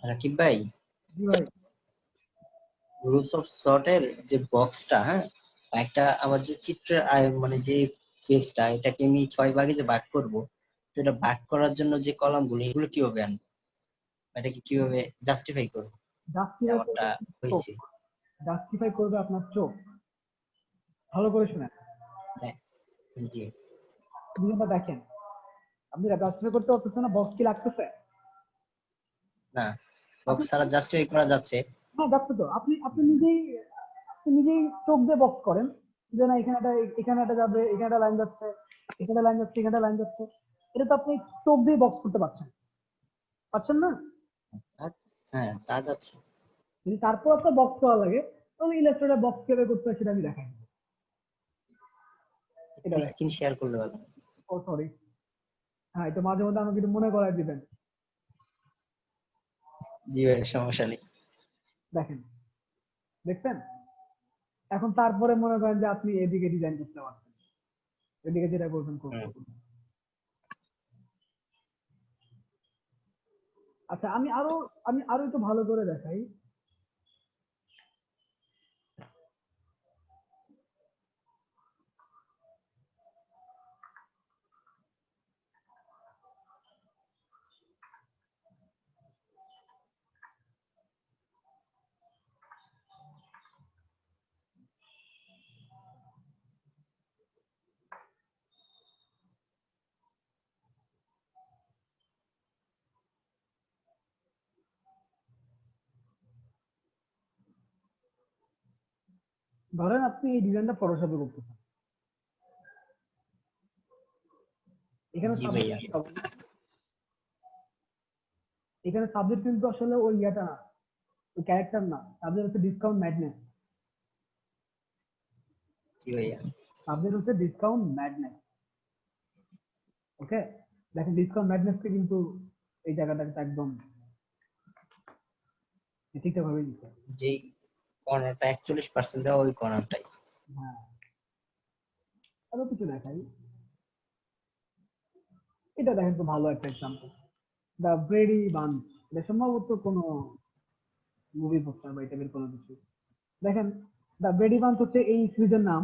রাকিব ভাই, জি ভাই। Rules of শর্টের যে বক্সটা, হ্যাঁ, একটা আমার যে চিত্রের মানে যে ফেসটা, এটাকে আমি 6 ভাগে যে ভাগ করব, তো এটা ভাগ করার জন্য যে কলাম গুলো, এগুলো কিভাবে আনবো? এটাকে কিভাবে জাস্টিফাই করবো যে জাস্টিফাই আমারটা করবে আপনার চোখ। হয়েছে? জাস্টিফাই করবে আপনার চোখ। ভালো করে শুনেন। হ্যাঁ, জি। দুজনটা দেখেন। আপনি জাস্টিফাই করতে পারতেছেন না, বক্স কি লাগতেছে? না, আপনি বক্স ছাড়া জাস্টিফাই করা যাচ্ছে। হ্যাঁ যাচ্ছে তো। আপনি নিজেই চোখ দিয়ে বক্স করেন যে না এখানে একটা যাবে, এখানে একটা লাইন যাচ্ছে, এখানে লাইন যাচ্ছে, এখানে লাইন যাচ্ছে। এটা তো আপনি চোখ দিয়ে বক্স করতে পারছেন। পারছেন না? হ্যাঁ, তা যাচ্ছে। যদি তারপর আপনার বক্স করা লাগে, তাহলে ইলাস্ট্রেটর বক্স কিভাবে করতে হয় সেটা আমি দেখাই দেবো। একটু এটা দেখেন। স্ক্রিন শেয়ার করলে ভালো। ও সরি। হ্যাঁ, এটা মাঝে মধ্যে আমাকে একটু মনে করায় দিবেন। জি ভাই, সমস্যা নেই। দেখেন, দেখছেন? এখন তারপরে মনে করেন যে আপনি এদিকে ডিজাইন করতে পারছেন, এদিকে যেটা করবেন হুম। করবেন। আচ্ছা, আমি আরো একটু ভালো করে দেখাই। ধরেন আপনি এই ডিজাইনটা ফটোশপে করতেছেন। এখানে জি সাবজেক্ট ভাইয়া। কি হবে? এখানে সাবজেক্ট কিন্তু আসলে ওই ইয়েটা না, ওই ক্যারেক্টার না। সাবজেক্ট হচ্ছে ডিসকাউন্ট ম্যাডনেস। জি ভাইয়া। সাবজেক্ট হচ্ছে ডিসকাউন্ট ম্যাডনেস। ওকে, দেখেন ডিসকাউন্ট ম্যাডনেসকে কিন্তু এই জায়গাটাকে একদম ঠিকঠাক ভাবে দিচ্ছে। যেই কর্নারটা 41% দেওয়া, ওই কর্নারটাই। হ্যাঁ, আরো কিছু দেখাই। এটা দেখেন তো ভালো একটা এক্সাম্পল, দ্য ব্রেডি বান্স। এটা সম্ভবত কোনো মুভি পোস্টার বা এই টাইপের কোনো কিছু। দেখেন, দ্য ব্রেডি বান্স হচ্ছে এই সিরিজের নাম,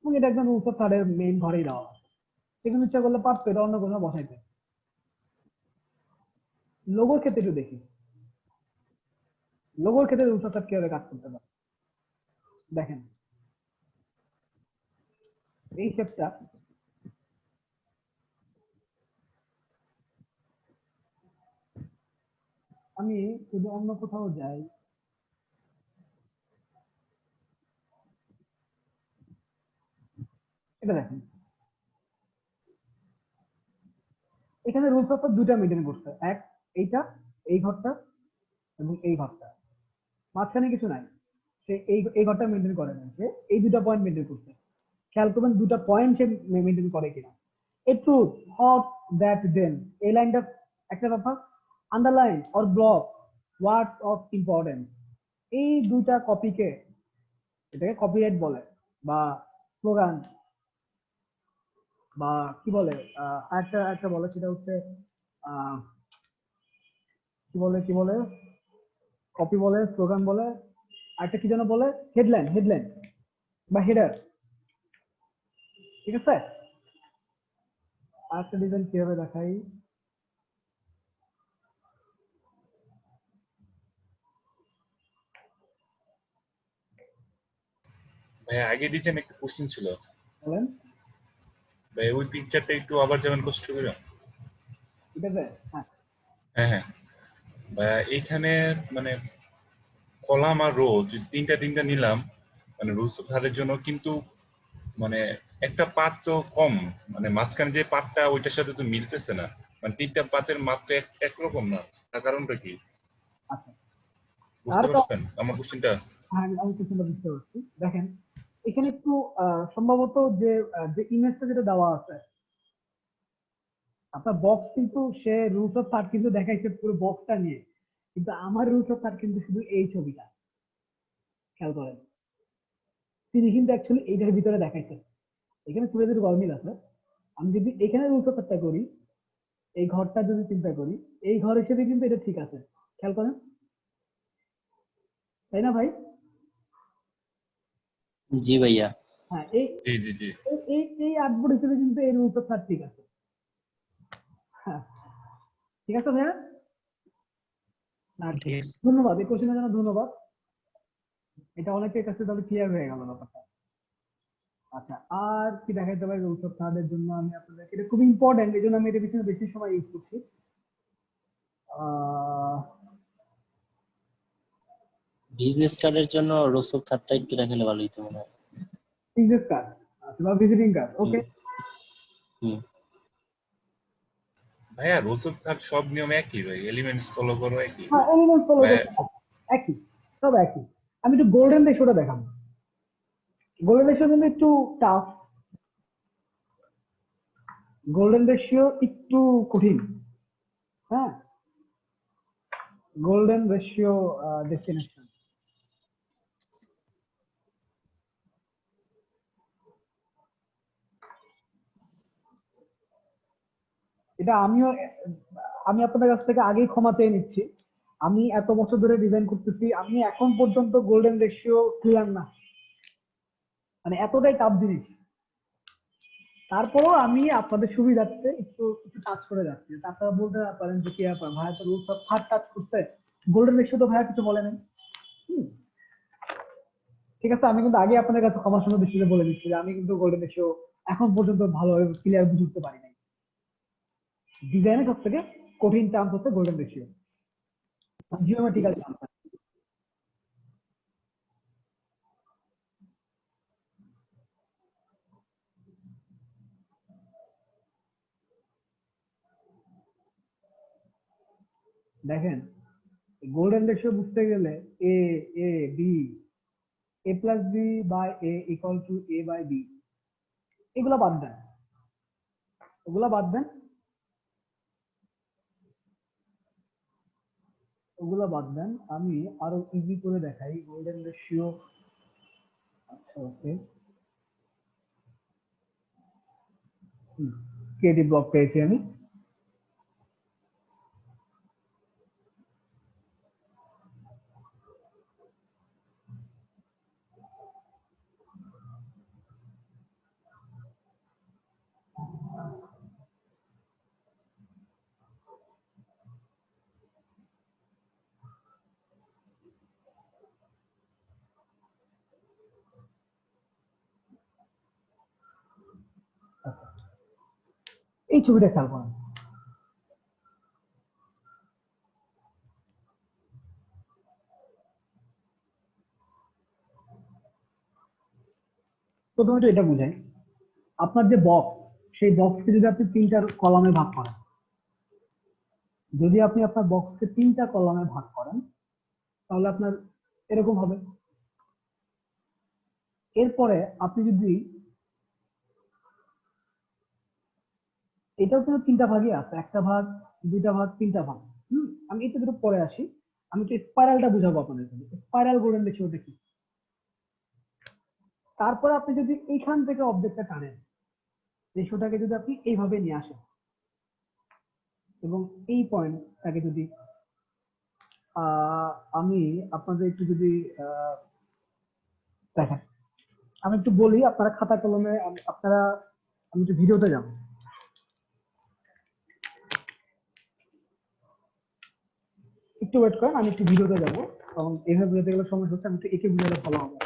এবং এটা একদম উৎসব তাদের মেইন ঘরেই দেওয়া আছে। সেখানে ইচ্ছা করলে পারতো এটা অন্য কোনো বসাইতে। লোগোর ক্ষেত্রে একটু দেখি, লোগোর ক্ষেত্রে উৎসব কিভাবে কাজ করতে পারে। দেখেন এই শেপটা, আমি যদি অন্য কোথাও যাই, এটা দেখেন, এখানে রুলস অফ দুইটা মেনটেন করছে। এক, এইটা, এই ঘরটা এবং এই ঘরটা, মাঝখানে কিছু নাই। সে এই ঘরটা মেনটেন করে না, সে এই দুটা পয়েন্ট মেনটেন করছে। খেয়াল করবেন দুটা পয়েন্ট সে মেনটেন করে কিনা। একটু হট দ্যাট দেন, এই লাইনটা একটা ব্যাপার। Underline or block words of importance, এই দুইটা কপিকে, এটাকে কপিরাইট বলে বা স্লোগান বা কি বলে, একটা একটা বলে সেটা হচ্ছে আহ, কি বলে কপি বলে, স্লোগান বলে, আরেকটা কি যেন বলে, হেডলাইন, হেডলাইন বা হেডার। ঠিক আছে? আরেকটা ডিজাইন কিভাবে দেখাই। ভাই আগে ডিজাইন একটা কোশ্চেন ছিল বলেন। ভাই, ওই পিকচারটা একটু আবার যেমন কষ্ট করে। ঠিক আছে, হ্যাঁ। হ্যাঁ হ্যাঁ ভাই, এইখানে মানে কলাম আর রো যে তিনটা তিনটা নিলাম মানে রুলস অফ থার্ডের জন্য, কিন্তু মানে একটা পাত তো কম, মানে মাঝখানে যে পাতটা ওইটার সাথে তো মিলতেছে না, মানে তিনটা পাতের মাপ তো একরকম না। তার কারণটা কি আচ্ছা, বুঝতে তার পারছেন আমার কোশ্চেনটা? হ্যাঁ, আমি কিছুটা বুঝতে পারছি। দেখেন, এখানে একটু সম্ভবত যে যে ইমেজটা যেটা দেওয়া আছে, আপনার বক্স কিন্তু সে রুলস অফ থার্ড কিন্তু দেখাইছে পুরো বক্সটা নিয়ে, কিন্তু আমার রুলস অফ থার্ড কিন্তু শুধু এই ছবিটা। খেয়াল করেন, তিনি কিন্তু অ্যাকচুয়ালি এইটার ভিতরে দেখাইছে। এখানে চুড়ে গরমিল আছে। আমি যদি এখানে রুলস অফ থার্ডটা করি, এই ঘরটা যদি চিন্তা করি, এই ঘর হিসেবে কিন্তু এটা ঠিক আছে। খেয়াল করেন, তাই না ভাই? জি ভাইয়া। হ্যাঁ, জি জি জি। এই আটবোর্ড হিসেবে কিন্তু এই রুলস অফ থার্ড ঠিক আছে। হ্যাঁ, ঠিক আছে ভাইয়া? আচ্ছা, ঠিক আছে। ধন্যবাদ। এই কোশ্চেনের জন্য ধন্যবাদ। এটা অনেকের কাছে তাহলে ক্লিয়ার হয়ে গেল ব্যাপারটা। আচ্ছা, আর কি দেখাইতে পারি রুলস অফ থার্ড এর জন্য আমি আপনাদের, এটা খুব ইম্পর্টেন্ট, এই জন্য আমি এটা পিছনে বেশি সময় ইউজ করছি। আহ, বিজনেস কার্ডের জন্য রুলস অফ থার্ডটা একটু দেখালে ভালো হতো মনে হয়। বিজনেস কার্ড বা ভিজিটিং কার্ড, হুম ওকে। হুম। ভাইয়া রুলস অফ থার্ড সব নিয়ম একই ভাই, এলিমেন্টস ফলো করো একই হ্যাঁ, এলিমেন্ট ফলো ভাইয়া। করতে হবে। একই, সব একই। আমি একটু গোল্ডেন রেশিওটা দেখাবো। গোল্ডেন রেশিও কিন্তু একটু টাফ, গোল্ডেন রেশিও একটু কঠিন। হ্যাঁ, গোল্ডেন রেশিও ডেস্টিনেশন, এটা আমি আপনাদের কাছ থেকে আগেই ক্ষমা চেয়ে নিচ্ছি। আমি এত বছর ধরে ডিজাইন করতেছি, আমি এখন পর্যন্ত গোল্ডেন রেশিও ক্লিয়ার না, মানে এতটাই টাফ জিনিস। তারপরেও আমি আপনাদের সুবিধার্থে একটু একটু টাচ করে যাচ্ছি, আপনারা বলতে পারেন যে কি ব্যাপার ভাইয়া, তো রুলস অফ থার্ড টাচ করতে, গোল্ডেন রেশিও তো ভাইয়া কিছু বলে নাই। হুম, ঠিক আছে, আমি কিন্তু আগে আপনাদের কাছে ক্ষমা সুন্দর দৃষ্টিতে বলে দিচ্ছি যে আমি কিন্তু গোল্ডেন রেশিও এখন পর্যন্ত ভালোভাবে ক্লিয়ার বুঝে উঠতে পারি নাই। ডিজাইনের সব থেকে কঠিন টার্ম হচ্ছে গোল্ডেন রেশিও, জিওমেট্রিক্যাল টার্ম। দেখেন, গোল্ডেন রেশিও বুঝতে গেলে A A B, A plus B by A equal to A by B, এগুলো বাদ দেন, ওগুলা বাদ দেন, ওগুলা বাদ দেন। আমি আরো ইজি করে দেখাই গোল্ডেন রেশিও। আচ্ছা, ওকে, ক্রিয়েটিভ ব্লক পেয়েছি আমি। আচ্ছা, এই ছবিটা খেয়াল করেন। প্রথমে তো এটা বুঝাই, আপনার যে বক্স, সেই বক্সকে যদি আপনি তিনটা কলামে ভাগ করেন, যদি আপনি আপনার বক্সকে তিনটা কলামে ভাগ করেন, তাহলে আপনার এরকম হবে। এরপরে আপনি যদি, এটাও কিন্তু তিনটা ভাগই আছে, একটা ভাগ, দুইটা ভাগ, তিনটা ভাগ। আমি এটা দুটো পরে আসি, আমি তো স্পাইরালটা বুঝাবো আপনাদের, স্পাইরাল গোল্ডেন রেশিওটা কি। তারপরে আপনি যদি এইখান থেকে অবজেক্টটা টানেন, রেশিওটাকে যদি আপনি এইভাবে নিয়ে আসেন এবং এই পয়েন্টটাকে যদি আমি আপনাদের একটু যদি দেখেন, আমি একটু বলি, আপনারা খাতা কলমে আপনারা, আমি একটু ভিডিওতে যাব, একটু ওয়েট করেন, আমি একটু ভিডিওতে যাবো, কারণ এভাবে বুঝতে গেলে সময় হচ্ছে, আমি একটু একে বুঝালে ভালো হবে।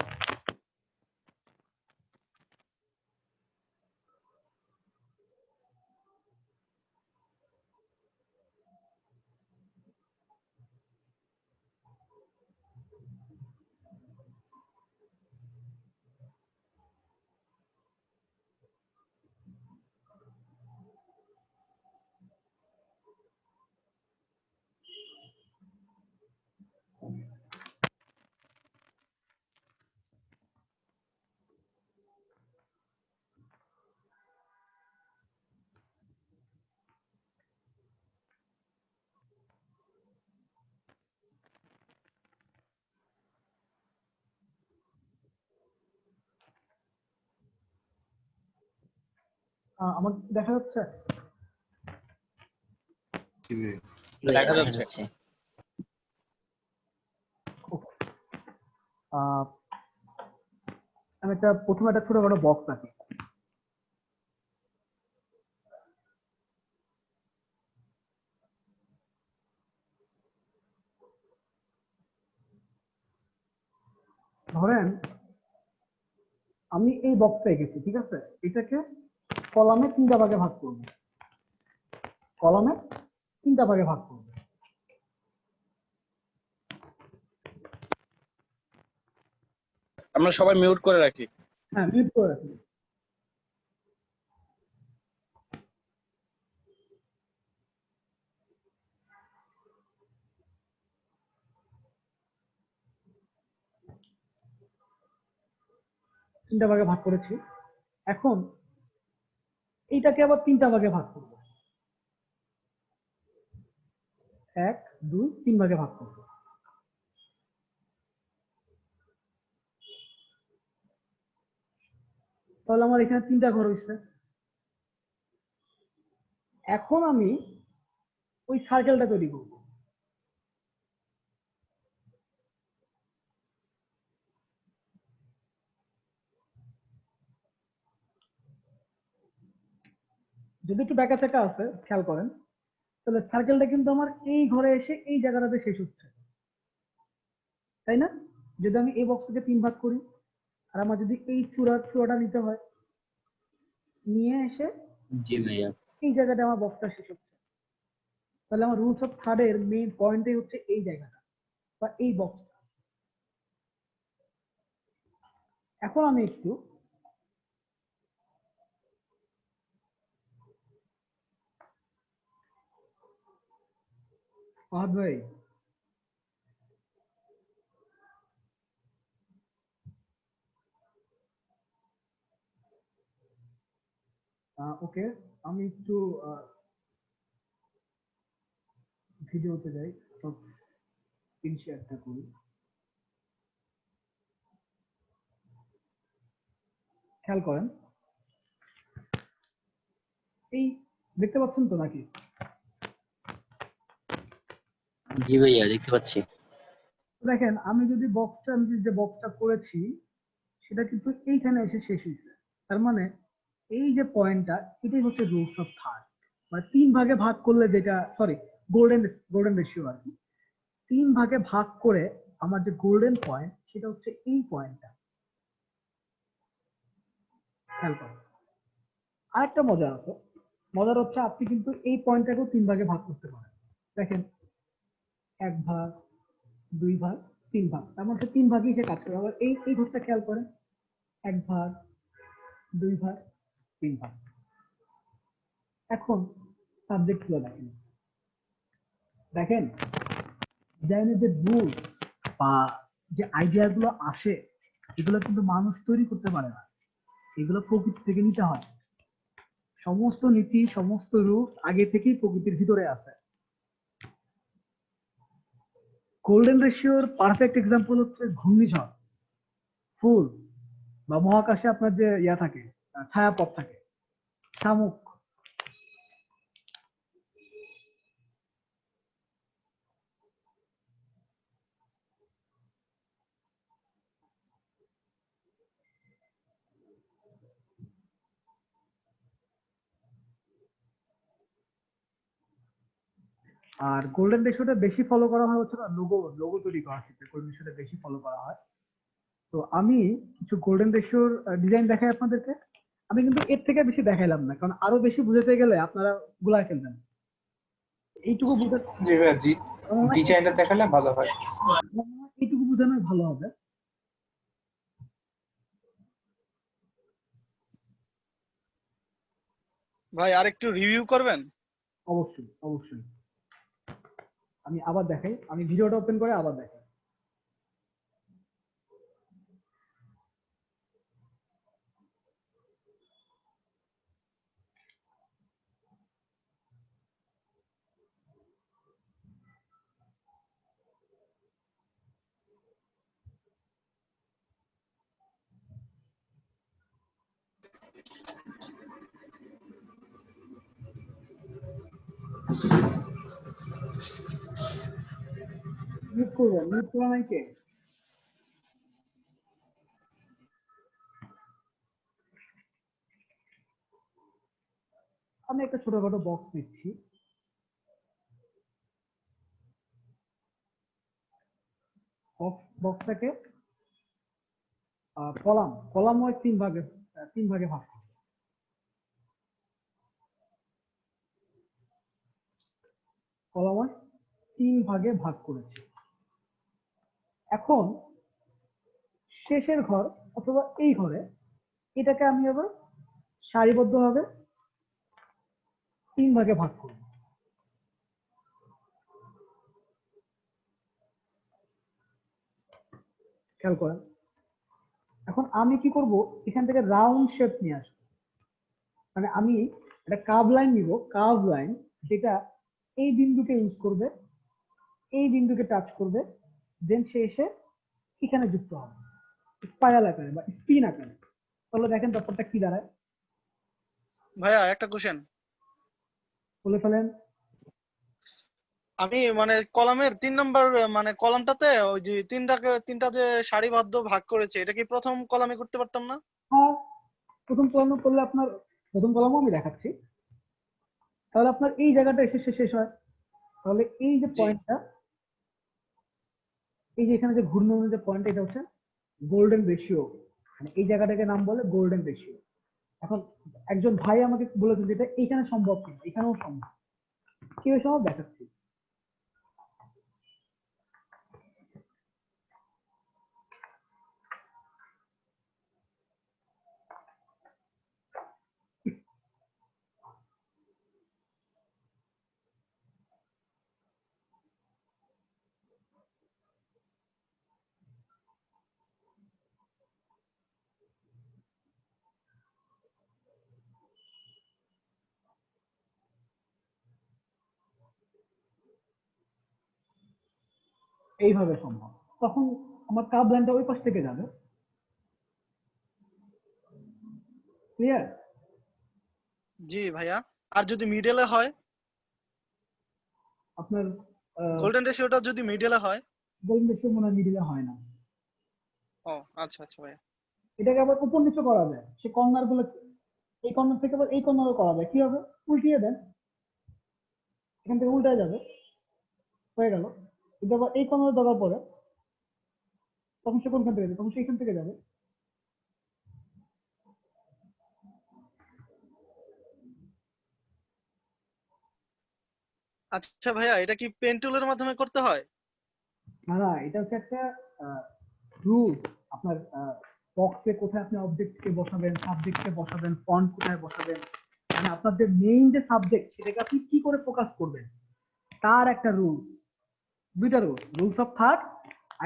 আমার দেখা যাচ্ছে। ভাইয়া দেখা দেখা যাচ্ছে। যাচ্ছে। আহ আমি প্রথমে একটা ছোটখাটো বক্স আঁকি। ধরেন আমি এই বক্সটা এঁকেছি, ঠিক আছে? এটাকে কলামে 3টা ভাগে ভাগ করবো, কলামে 3টা ভাগে ভাগ করবো। আমরা সবাই মিউট করে রাখি। হ্যাঁ, মিউট করে রাখি। তিনটা ভাগে ভাগ করেছি। এখন এইটাকে আবার 3টা ভাগে ভাগ করবো, 1 2 3 ভাগে ভাগ করবো। তাহলে আমার এখানে 3টা ঘর হয়েছে। এখন আমি ওই সার্কেলটা তৈরি করবো। যদি একটু ব্যাকা ট্যাকা আছে খেয়াল করেন, তাহলে সার্কেলটা কিন্তু আমার এই ঘরে এসে এই জায়গাটাতে শেষ হচ্ছে, তাই না? যদি আমি এই বক্সটাকে 3 ভাগ করি, আর আমার যদি এই চূড়াটা নিতে হয়, নিয়ে এসে জি ভাইয়া। এই জায়গাটা আমার বক্সটা শেষ হচ্ছে, তাহলে আমার রুলস অফ থার্ডের মেইন পয়েন্টই হচ্ছে এই জায়গাটা বা এই বক্সটা। এখন আমি একটু ফাহাদ ভাই, ওকে, আমি একটু ভিডিওতে যাই, সব স্ক্রিন শেয়ারটা করি। খেয়াল করেন, এই দেখতে পাচ্ছেন তো নাকি? জি ভাইয়া, দেখতে পাচ্ছি। দেখেন আমি যদি যে বক্সটা করেছি সেটা কিন্তু এইখানে এসে শেষ হয়েছে। তার মানে এই যে পয়েন্টটা, এটাই হচ্ছে রুলস অফ থার্ড। মানে 3 ভাগে ভাগ করলে যেটা, সরি, গোল্ডেন রেশিও আর কি। 3 ভাগে ভাগ করে আমার যে গোল্ডেন পয়েন্ট, সেটা হচ্ছে এই পয়েন্টটা। খেয়াল করেন, আরেকটা মজার হচ্ছে আপনি কিন্তু এই পয়েন্টটাকেও 3 ভাগে ভাগ করতে পারেন। দেখেন, 1 ভাগ, 2 ভাগ, 3 ভাগ, তার মধ্যে 3 ভাগই সে কাজ করে। আবার এই ঘরটা খেয়াল করেন, 1 ভাগ, 2 ভাগ, 3 ভাগ। এখন সাবজেক্ট গুলো দেখেন, ডিজাইনের যে রুল বা যে আইডিয়া গুলো আসে, এগুলো কিন্তু মানুষ তৈরি করতে পারে না, এগুলো প্রকৃতি থেকে নিতে হয়। সমস্ত নীতি, সমস্ত রূপ আগে থেকেই প্রকৃতির ভিতরে আছে। গোল্ডেন রেশিওর পারফেক্ট এক্সাম্পল হচ্ছে ঘূর্ণিঝড়, ফুল বা মহাকাশে আপনার যে থাকে, ছায়াপথ থাকে, শামুক। আর গোল্ডেন রেশিওটা বেশি ফলো করা হয় হচ্ছে লোগো তৈরি করার ক্ষেত্রে গোল্ডেন রেশিওটা বেশি ফলো করা হয়। তো আমি কিছু গোল্ডেন রেশিওর ডিজাইন দেখাই আপনাদেরকে। আমি কিন্তু এর থেকে বেশি দেখাইলাম না, কারণ আরো বেশি বুঝাতে গেলে আপনারা গুলায় ফেলবেন। এইটুকু বুঝাতে, জি ভাইয়া, ডিজাইনটা দেখালে ভালো হয়। এইটুকু বোঝানোই ভালো হবে। ভাই আরেকটু রিভিউ করবেন? অবশ্যই অবশ্যই, আমি আবার দেখাই, আমি ভিডিওটা ওপেন করে আবার দেখাই। মিউট করবেন, মিউট করা নাই কে? আমি একটা ছোটখাটো বক্স নিচ্ছি, বক্সটাকে কলাম ওয়াইজ তিন ভাগে ভাগ করব। কলাম ওয়াইজ 3 ভাগে ভাগ করেছি। এখন শেষের ঘর অথবা এই ঘরে এটাকে আমি আবার সারিবদ্ধভাবে 3 ভাগে ভাগ করব। খেয়াল করেন, এখন আমি কি করব, এখান থেকে রাউন্ড শেপ নিয়ে আসবো। মানে আমি একটা কার্ভ লাইন নিব, কার্ভ লাইন যেটা এই বিন্দুকে ইউজ করবে, এই বিন্দুকে টাচ করবে, দেন সে এসে এখানে যুক্ত হবে স্পাইরাল আকারে বা স্পিন আকারে। তাহলে দেখেন ব্যাপারটা কি দাঁড়ায়, ভাইয়া একটা কোশ্চেন। বলে ফেলেন। আমি মানে কলামের 3 নাম্বার মানে কলামটাতে ওই যে তিনটা যে সারিবদ্ধ ভাগ করেছে, এটা কি প্রথম কলামে করতে পারতাম না? হ্যাঁ, প্রথম কলাম করলে আপনার প্রথম কলামও আমি দেখাচ্ছি, তাহলে আপনার এই জায়গাটা এসে শেষ হয়। তাহলে এই যে জি। পয়েন্টটা, এই যে এখানে যে ঘূর্ণনের যে পয়েন্ট, এটা হচ্ছে গোল্ডেন রেশিও। মানে এই জায়গাটাকে নাম বলে গোল্ডেন রেশিও। এখন একজন ভাই আমাকে বলেছেন যে এটা এখানে সম্ভব কিনা, এখানেও সম্ভব। কিভাবে সম্ভব দেখাচ্ছি। এইভাবে সম্ভব। তখন আমার কাপ লাইনটা ওই পাশ থেকে যাবে। ক্লিয়ার? জি ভাইয়া। আর যদি মিডলে হয়, আপনার গোল্ডেন রেশিওটা যদি মিডলে হয়? গোল্ডেন রেশিও মনে হয় মিডিলে হয় না। ও আচ্ছা আচ্ছা ভাইয়া। এটাকে আবার উপর নিচে করা যায়, সে কর্নার গুলো এই কর্নার থেকে আবার এই কর্নারও করা যায়। কি হবে, উল্টিয়ে দেন, এখান থেকে উল্টায় যাবে, হয়ে গেল। এটা আবার এই কর্নারে দেওয়ার পরে তখন সে কোনখান থেকে যাবে, তখন সে এখান থেকে যাবে। আচ্ছা ভাইয়া, এটা কি পেন টুলের মাধ্যমে করতে হয়? না না, এটা হচ্ছে একটা রুল। আপনার বক্সে কোথায় আপনি অবজেক্টকে বসাবেন, সাবজেক্টকে বসাবেন, ফন্ট কোথায় বসাবেন, মানে আপনার যে মেইন যে সাবজেক্ট সেটাকে আপনি কি করে ফোকাস করবেন, তার একটা রুল। দুইটা রুলস অফ থার্ড,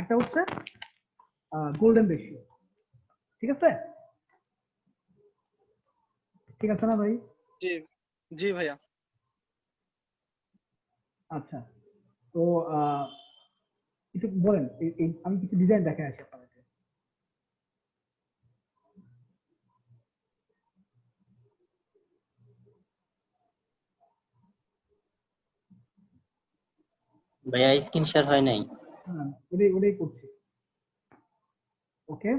একটা হচ্ছে গোল্ডেন রেশিও। ঠিক আছে? ঠিক আছে না ভাই? জি জি ভাইয়া। আচ্ছা, তো একটু বলেন, আমি কিছু ডিজাইন দেখে আসি আপনাদেরকে। ভাইয়া স্ক্রিন শেয়ার হয় নাই। হ্যাঁ, ওটাই করছি। ওকে,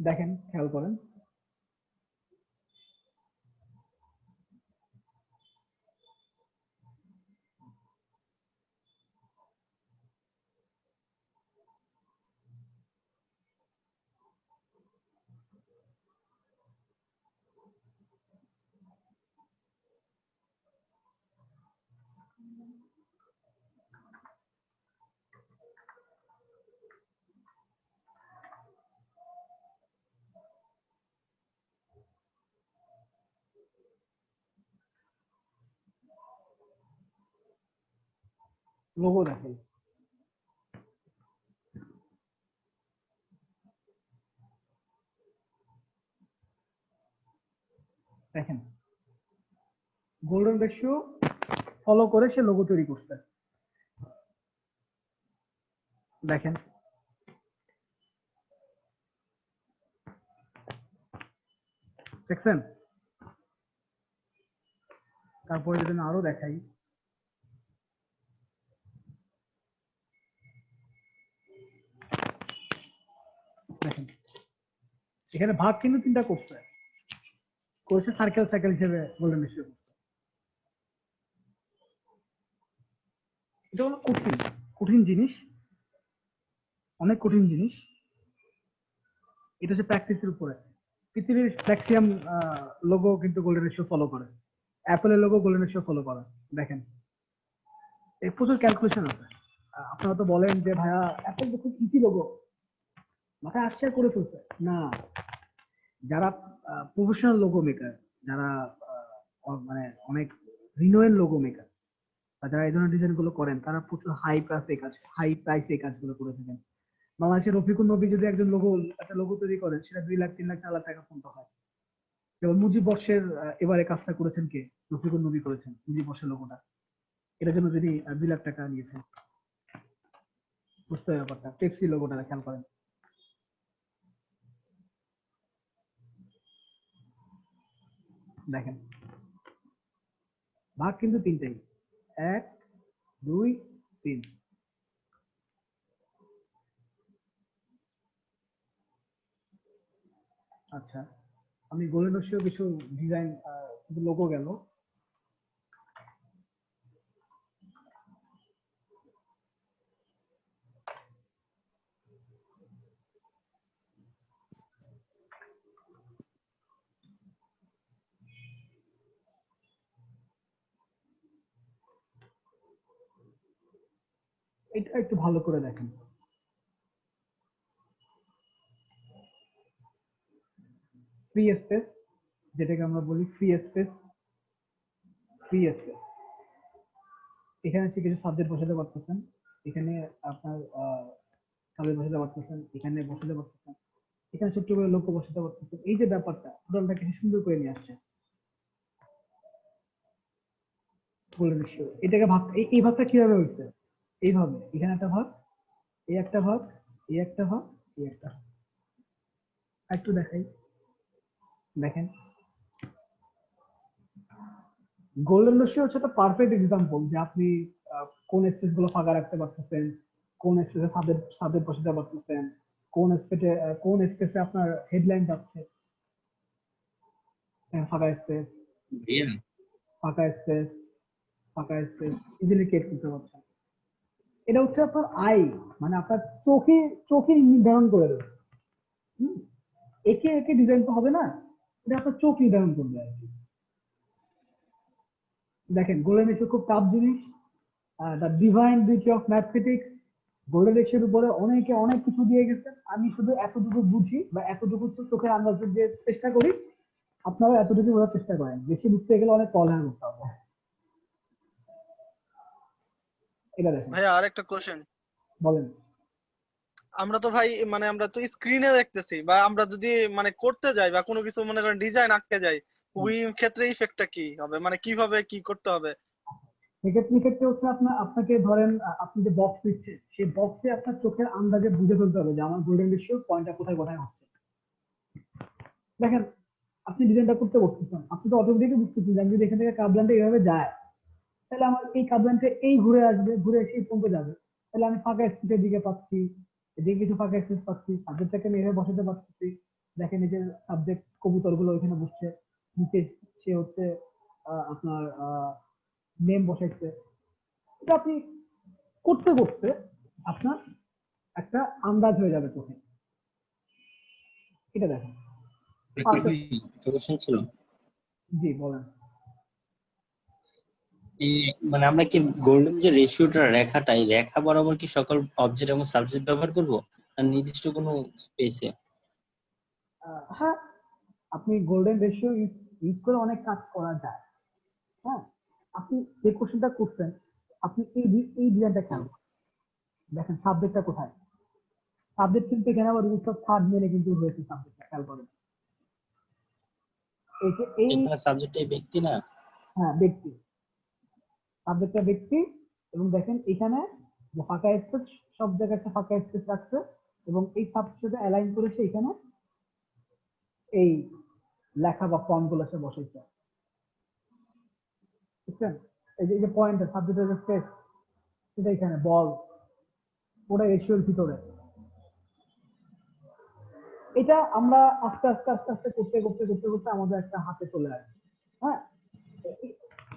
দেখেন, খেয়াল করেন। লোগো দেখেন, দেখেন গোল্ডেন রেশিও ফলো করে সে লোগো তৈরি করছে। দেখেন, দেখছেন? তারপরে যদি আমি আরো দেখাই, দেখেন এখানে ভাগ কিন্তু তিনটা করছে, সার্কেল হিসেবে গোল্ডেন রেশিও করছে। এটা হলো কঠিন কঠিন জিনিস, অনেক কঠিন জিনিস। এটা হচ্ছে প্র্যাকটিসের উপরে। পৃথিবীর ম্যাক্সিমাম লোগো কিন্তু গোল্ডেন রেশিও ফলো করে, অ্যাপলের লোগো গোল্ডেন রেশিও ফলো করে। দেখেন এই প্রচুর ক্যালকুলেশন আছে। আপনারা তো বলেন যে ভাইয়া অ্যাপল তো খুব ইজি লোগো, মাথায় আসছে করে ফেলছে না। যারা প্রফেশনাল লোগো মেকার, যারা মানে অনেক রিনোয়েল লোগো মেকার, যারা এই ধরনের ডিজাইন গুলো করেন, তারা প্রচুর হাই প্রাইসে এই কাজগুলো করে থাকেন। বাংলাদেশের রফিকুল নবী যদি একজন একটা লোগো তৈরি করেন, সেটা 2 লাখ 3 লাখ 4 লাখ টাকা পর্যন্ত হয়। যেমন মুজিব বর্ষের এবারে কাজটা করেছেন কে? রফিকুল নবী করেছেন মুজিব বর্ষের লোগোটা। এটার জন্য তিনি 2 লাখ টাকা নিয়েছেন। বুঝতে হবে ব্যাপারটা। পেপসি লোগোটা খেয়াল করেন। দেখেন ভাগ কিন্তু তিনটাই, 1 2 3। আচ্ছা, আমি গোল্ডেন রেশিও কিছু ডিজাইন, শুধু লোগো গেল। এটা একটু ভালো করে দেখেন। ফ্রি স্পেস, যেটাকে আমরা বলি ফ্রি স্পেস, এখানে হচ্ছে কিছু সাবজেক্ট বসাতে পারতেছেন, এখানে আপনার সাবজেক্ট বসাতে পারতেছেন, এখানে বসাতে পারতেছেন, এখানে ছোট্ট করে লোগো বসাতে পারতেছেন। এই যে ব্যাপারটা টোটালটা কিছু সুন্দর করে নিয়ে আসছে গোল্ডেন রেশিও। এটাকে ভাগ, এই ভাগটা কিভাবে হয়েছে? এইভাবে এখানে একটা ভাগ, এই একটা ভাগ, এই একটা ভাগ, এই একটা ভাগ। একটু দেখাই, দেখেন গোল্ডেন রেশিও হচ্ছে একটা পারফেক্ট এক্সাম্পল যে আপনি কোন স্পেস গুলো ফাঁকা রাখতে পারতেছেন, কোন স্পেসে সাবজেক্ট বসাতে পারতেছেন, কোন স্পেসে আপনার হেডলাইন যাচ্ছে। ফাঁকা স্পেস, ফাঁকা স্পেস, ফাঁকা স্পেস ইজিলি ক্রিয়েট করতে পারছেন। এটা হচ্ছে আপনার আই, মানে আপনার চোখে নির্ধারণ করে দেবে। একে একে ডিজাইন তো হবে না, এটা আপনার চোখ নির্ধারণ করবে আর কি। দেখেন গোল্ডেন রেশিও খুব টাফ জিনিস। The divine beauty of mathematics, golden রেশিওর উপরে অনেকে অনেক কিছু দিয়ে গেছেন। আমি শুধু এতটুকু বুঝি বা এতটুকু চোখের আন্দাজ দিয়ে চেষ্টা করি, আপনারা এতটুকু বোঝার চেষ্টা করেন। বেশি বুঝতে গেলে অনেক পড়ালেখা করতে হবে। এটা দেখেন, ভাইয়া আরেকটা কোশ্চেন। বলেন। আমরা তো ভাই মানে আমরা তো স্ক্রিনে দেখতেছি, বা আমরা যদি মানে করতে যাই বা কোনো কিছু মনে করেন ডিজাইন আঁকতে যাই, ওই ক্ষেত্রে ইফেক্টটা কি হবে, মানে কিভাবে কি করতে হবে? সেক্ষেত্রে হচ্ছে আপনাকে ধরেন আপনি যে বক্স দিচ্ছেন, সেই বক্সে আপনার চোখের আন্দাজে বুঝে ফেলতে হবে যে আমার গোল্ডেন রেশিও পয়েন্টটা কোথায় কোথায় হচ্ছে। দেখেন আপনি ডিজাইনটা করতে বসতেছেন, আপনি তো অটোমেটিকই বুঝতেছেন যে আমি যদি এখান থেকে কাবলানটা এইভাবে যায়, তাহলে আমার এই কাবলানটা এই ঘুরে আসবে, ঘুরে এসে এই পম্পে যাবে। তাহলে আমি ফাঁকা স্পেসের দিকে পাচ্ছি, এদিকে কিছু ফাঁকা স্পেস পাচ্ছি, সাবজেক্টটাকে আমি এভাবে বসাতে পারতেছি। দেখেন এই যে সাবজেক্ট কবুতর গুলো ওইখানে বসছে, নিচে সে হচ্ছে আপনার নেম বসাইছে। এটা আপনি করতে করতে আপনার একটা আন্দাজ হয়ে যাবে চোখে। এটা দেখেন। কোশ্চেন ছিল, জি বলেন। মানে আমরা কি গোল্ডেন যে রেশিওটা, রেখাটা, এই রেখা বরাবর কি সকল অবজেক্ট এবং সাবজেক্ট ব্যবহার করব, আর নির্দিষ্ট কোনো স্পেসে? হ্যাঁ, আপনি গোল্ডেন রেশিও ইউজ করে অনেক কাজ করা যায়। হ্যাঁ, আপনি যে কোশ্চেনটা করছেন, আপনি এই ডিজাইনটা খেয়াল করেন। দেখেন সাবজেক্টটা কোথায়, সাবজেক্ট কিন্তু এখানে আবার রুলস অফ থার্ড মেনে কিন্তু হয়েছে। সাবজেক্টটা খেয়াল করেন, এই যে এখানে সাবজেক্ট এই ব্যক্তি না? হ্যাঁ ব্যক্তি, সাবজেক্টটা ব্যক্তি। এবং দেখেন এখানে যে ফাঁকা স্পেস, সব জায়গায় একটা ফাঁকা স্পেস রাখছে এবং এই সাবজেক্টটা অ্যালাইন করেছে এখানে এই লেখা বা ফন্ট গুলো সে বসাইছে। বুঝছেন? এই যে পয়েন্ট সাবজেক্টের যে স্পেস, সেটা এখানে বল, ওটা রেশিওর ভিতরে। এটা আমরা আস্তে আস্তে আস্তে আস্তে করতে করতে করতে করতে আমাদের একটা হাতে চলে আসে। হ্যাঁ,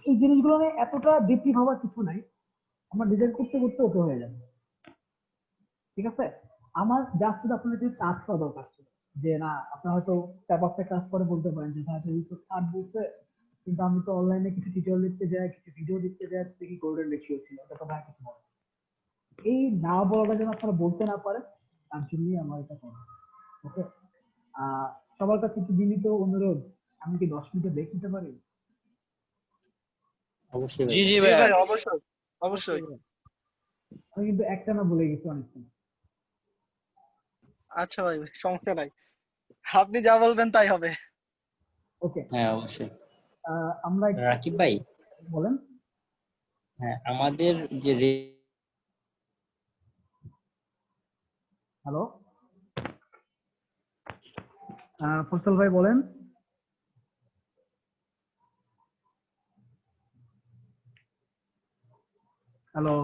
এই জিনিসগুলো নিয়ে এতটা ডিপলি ভাবার কিছু নাই। আমার ডিজাইন করতে করতে ওটা হয়ে যাবে। ঠিক আছে, আমার জাস্ট শুধু আপনার যদি কাজ করা দরকার ছিল, যে না আপনার হয়তো পেপারটা কাজ করে বলতে পারেন যে হয়তো ইউটিউব কাজ বলছে, কিন্তু আমি তো অনলাইনে কিছু টিউটোরিয়াল দেখতে যাই, কিছু ভিডিও দেখতে যাই, দেখি গোল্ডেন রেশিও ছিল, এটা তো ভাই কিছু বলে না। এই না বলাটা যেন আপনারা বলতে না পারেন, তার জন্যই আমার এটা করা। ওকে, সবার কাছে একটু বিনীত অনুরোধ, আমি কি 10 মিনিটে ব্রেক নিতে পারি? অবশ্যই ভাই। জি জি জি ভাইয়া। ভাই, অবশ্যই অবশ্যই। আমি কিন্তু একটা না বলে গেছি অনেকক্ষণ। আচ্ছা ভাই, সমস্যা নাই, আপনি যা বলবেন তাই হবে। ওকে, হ্যাঁ অবশ্যই। আমরা রাকিব ভাই, বলেন। হ্যাঁ আমাদের যে হ্যালো, ফসল ভাই বলেন। হ্যালো।